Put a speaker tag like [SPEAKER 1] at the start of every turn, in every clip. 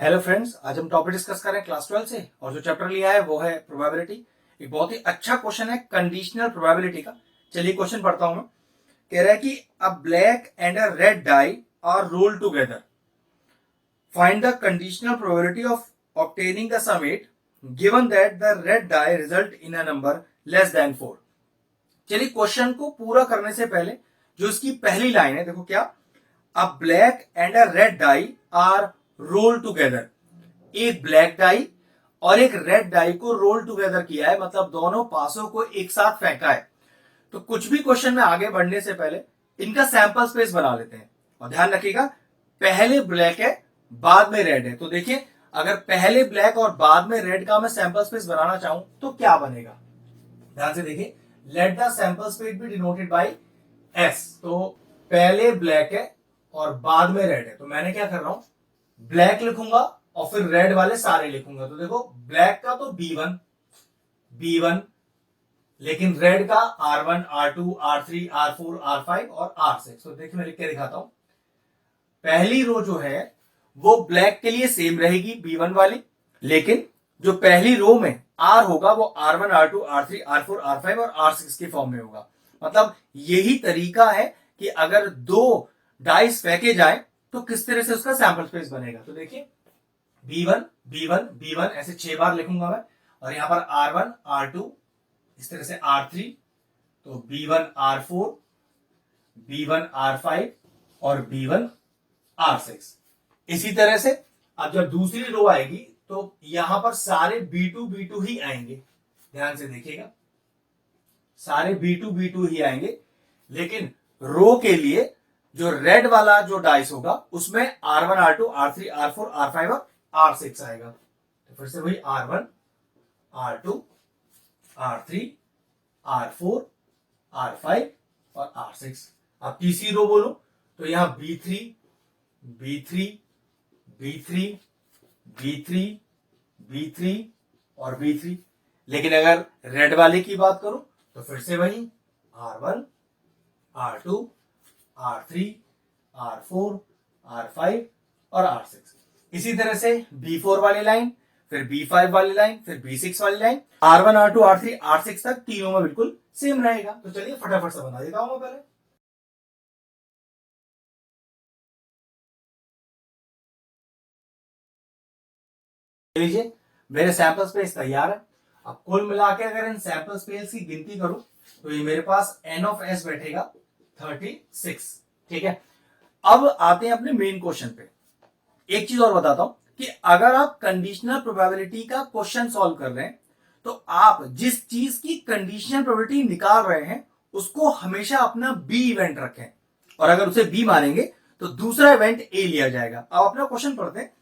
[SPEAKER 1] Hello friends, आज हम topic discuss कर रहे हैं क्लास 12 से और जो चैप्टर लिया है वो है प्रोबेबिलिटी। एक बहुत ही अच्छा क्वेश्चन है कंडीशनल प्रोबेबिलिटी का। चलिए क्वेश्चन पढ़ता हूं मैं। कह रहा है कि a black and a red die are rolled together, find the conditional probability of obtaining the sum 8 given that the red die result in a number less than 4। चलिए क्वेश्चन को पूरा करने से पहले जो इसकी पहली लाइन है देखो क्या, a black and a red die are roll together. एक ब्लैक डाई और एक रेड डाई को रोल टुगेदर किया है, मतलब दोनों पासों को एक साथ फेंका है। तो कुछ भी क्वेश्चन में आगे बढ़ने से पहले इनका सैंपल स्पेस बना लेते हैं। और ध्यान रखिएगा, पहले ब्लैक है बाद में रेड है। तो देखिए, अगर पहले ब्लैक और बाद में रेड का मैं सैंपल स्पेस बनाना चाहूं तो क्या बनेगा। ध्यान से देखिए, let the sample space B denoted by S. तो पहले ब्लैक है और बाद में रेड है, तो मैंने क्या कर रहा हूं, ब्लैक लिखूंगा और फिर रेड वाले सारे लिखूंगा। तो देखो, ब्लैक का तो बी वन, लेकिन रेड का R1, R2, R3, R4, R5 और R6। तो देखिए मैं लिख के दिखाता हूं। पहली रो जो है वो ब्लैक के लिए सेम रहेगी B1 वाली, लेकिन जो पहली रो में R होगा वो R1, R2, R3, R4, R5 और R6 के फॉर्म में होगा। मतलब यही तरीका है कि अगर दो डाइस फेंके जाए तो किस तरह से उसका सैंपल स्पेस बनेगा। तो देखिए, B1, B1, B1 ऐसे 6 बार लिखूंगा मैं, और यहां पर R1, R2, इस तरह से R3, तो B1, R4, B1, R5 और B1, R6। इसी तरह से अब जब दूसरी रो आएगी तो यहां पर सारे B2 ही आएंगे। ध्यान से देखिएगा, सारे B2 ही आएंगे, लेकिन रो के लिए जो रेड वाला जो डाइस होगा उसमें R1, R2, R3, R4, R5 और R6 आएगा। तो फिर से वही R1, R2, R3, R4, R5 और R6। अब तीसरी रो बोलो तो यहां B3, B3, B3, B3, B3 और B3। लेकिन अगर रेड वाले की बात करूं तो फिर से वही R1, R2, R3, R4, R5 और R6। इसी तरह से B4 वाली लाइन, फिर B5 वाली लाइन, फिर B6 वाली line, R1, R2, R3, R6 तक तीनों में बिल्कुल सेम रहेगा। तो चलिए फटाफट से बना देता हूं मैं पहले। लीजिए, मेरे सैंपल स्पेस तैयार है। अब कुल मिला के अगर इन सैंपल स्पेस की गिनती करूं तो ये मेरे पास n ऑफ s बैठेगा 36। ठीक है, अब आते हैं अपने मेन क्वेश्चन पे। एक चीज और बताता हूं कि अगर आप कंडीशनल प्रोबेबिलिटी का क्वेश्चन सॉल्व कर रहे हैं तो आप जिस चीज की कंडीशनल प्रोबेबिलिटी निकाल रहे हैं उसको हमेशा अपना बी इवेंट रखें, और अगर उसे बी मानेंगे तो दूसरा इवेंट ए लिया जाएगा। अब अपना क्वेश्चन पढ़ते हैं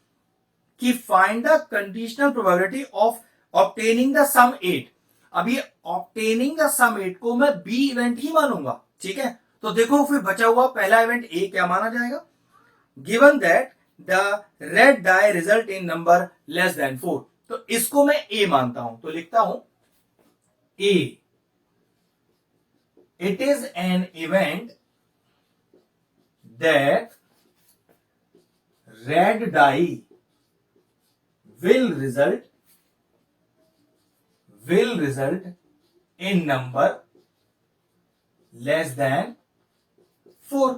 [SPEAKER 1] कि find the conditional probability of obtaining the sum 8। अब ये ऑब्टेनिंग द सम 8 को मैं बी इवेंट ही मानूंगा। ठीक है, तो देखो फिर बचा हुआ पहला इवेंट ए क्या माना जाएगा, given that the red die result in number less than 4। तो इसको मैं ए मानता हूं, तो लिखता हूं A, it is an event that red die will result in number less than 4।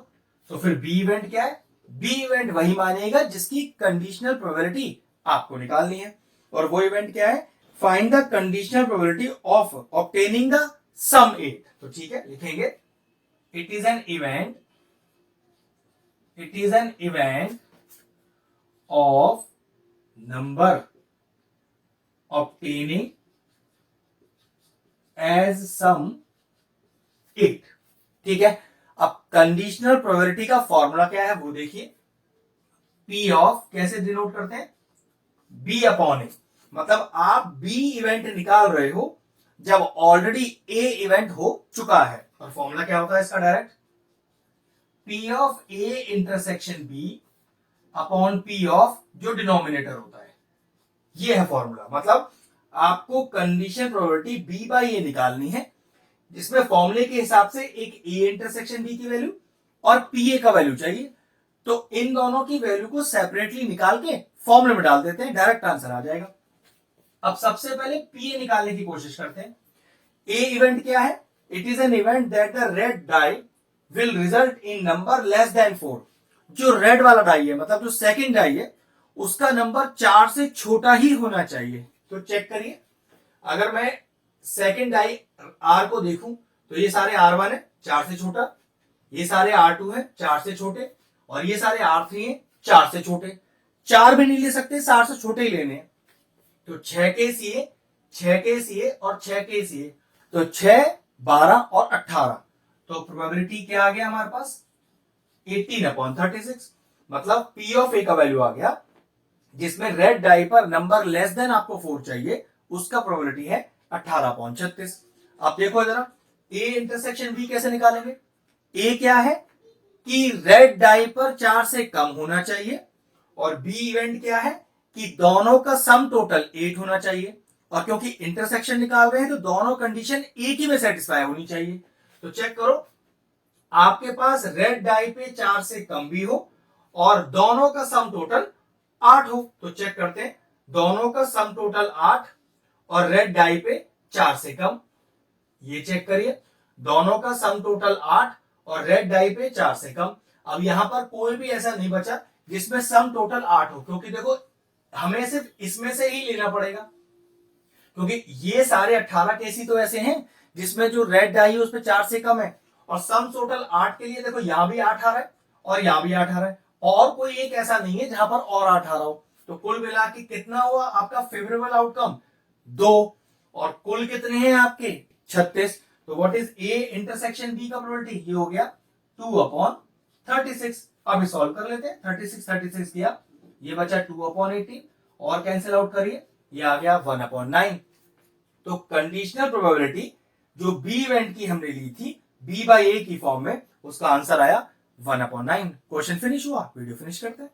[SPEAKER 1] तो फिर बी इवेंट क्या है, बी इवेंट वही मानेगा जिसकी कंडीशनल प्रोबेबिलिटी आपको निकालनी है, और वो इवेंट क्या है, find the conditional probability of obtaining the sum 8। तो ठीक है, लिखेंगे it is an event of number obtaining as sum 8। ठीक है, अब कंडीशनल प्रोबेबिलिटी का फॉर्मूला क्या है वो देखिए, P ऑफ कैसे डिनोट करते हैं, B अपॉन ए। मतलब आप B इवेंट निकाल रहे हो जब ऑलरेडी A इवेंट हो चुका है, और फॉर्मूला क्या होता है इसका direct, P of A intersection B upon P of जो डिनोमिनेटर होता है, ये है फॉर्मूला। मतलब आपको कंडीशन प्रोबेबिलिटी बी बाई ए निकालनी है, जिसमें फॉर्मूले के हिसाब से एक ए इंटरसेक्शन बी की वैल्यू और पी ए का वैल्यू चाहिए। तो इन दोनों की वैल्यू को सेपरेटली निकाल के फॉर्मूले में डाल देते हैं, डायरेक्ट आंसर आ जाएगा। अब सबसे पहले पी निकालने की कोशिश करते हैं। ए इवेंट क्या है? It is an event that the red die will result in number less than 4। जो रेड वाला डाई है, मतलब जो सेकंड डाई है, उसका नंबर 4 से छोटा ही होना चाहिए। तो चेक करिए, अगर मैं सेकंड डाई आर को देखूं तो ये सारे R1 है 4 से छोटा, ये सारे R2 है 4 से छोटे, और ये सारे R3 है 4 से छोटे। 4 भी नहीं ले सकते, 4 से छोटे ही लेने हैं। तो 6 के सीए, 6 के सीए और 6 के सीए, तो 6, 12 और 18। तो प्रोबेबिलिटी क्या आ गया हमारे पास? 18/36। मतलब पी ऑफ ए का वैल्यू आ गया, जिसमें रेड डाई पर नंबर लेस देन आपको 4 चाहिए, उसका प्रोबेबिलिटी है 18/36। अब देखो जरा, ए इंटरसेक्शन बी कैसे निकालेंगे? ए क्या है कि रेड डाई पर 4 से कम होना चाहिए, और बी इवेंट क्या है कि दोनों का सम टोटल 8 होना चाहिए। और क्योंकि इंटरसेक्शन निकाल रहे हैं तो दोनों कंडीशन एक ही में सेटिस्फाई होनी चाहिए। तो चेक करो, आपके पास रेड डाई पे 4 से कम भी हो और दोनों का सम टोटल 8 हो। तो चेक करते हैं, दोनों का सम टोटल 8 और रेड डाई पे 4 से कम। ये चेक करिए, दोनों का सम टोटल 8 और रेड डाई पे 4 से कम। अब यहां पर कोई भी ऐसा नहीं बचा जिसमें सम टोटल 8 हो, क्योंकि देखो हमें सिर्फ इसमें से ही लेना पड़ेगा, क्योंकि ये सारे 18 केसी तो ऐसे हैं जिसमें जो रेड डाई है उस पर 4 से कम है, और सम टोटल 8 के लिए देखो यहां भी 8 आ रहा है और यहां भी 8 आ रहा है, और कोई एक ऐसा नहीं है जहां पर और 8 आ रहा हो। तो कुल मिला के कितना हुआ आपका फेवरेबल आउटकम? 2। और कुल कितने हैं आपके? 36। तो what is A intersection B का प्रोबेबिलिटी? ये हो गया 2/36। अब सॉल्व कर लेते हैं। 36 किया, ये बचा 2/18, और कैंसिल आउट करिए, ये आ गया 1/9। तो कंडीशनल प्रोबेबिलिटी जो बी इवेंट की हमने ली थी बी बाई ए की फॉर्म में, उसका आंसर आया 1/9। क्वेश्चन फिनिश हुआ, वीडियो फिनिश करते हैं।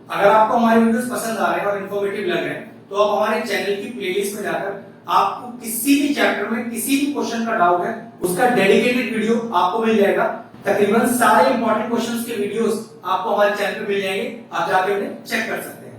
[SPEAKER 1] अगर आपको हमारे वीडियोस पसंद आ रहे हैं और इन्फॉर्मेटिव लग रहे हैं तो आप हमारे चैनल की प्लेलिस्ट में जाकर आपको किसी भी चैप्टर में किसी भी क्वेश्चन का डाउट है उसका डेडिकेटेड वीडियो आपको मिल जाएगा। तकरीबन सारे इंपॉर्टेंट क्वेश्चंस के वीडियोस आपको हमारे चैनल पे मिल जाएंगे, आप जाके उन्हें चेक कर सकते हैं।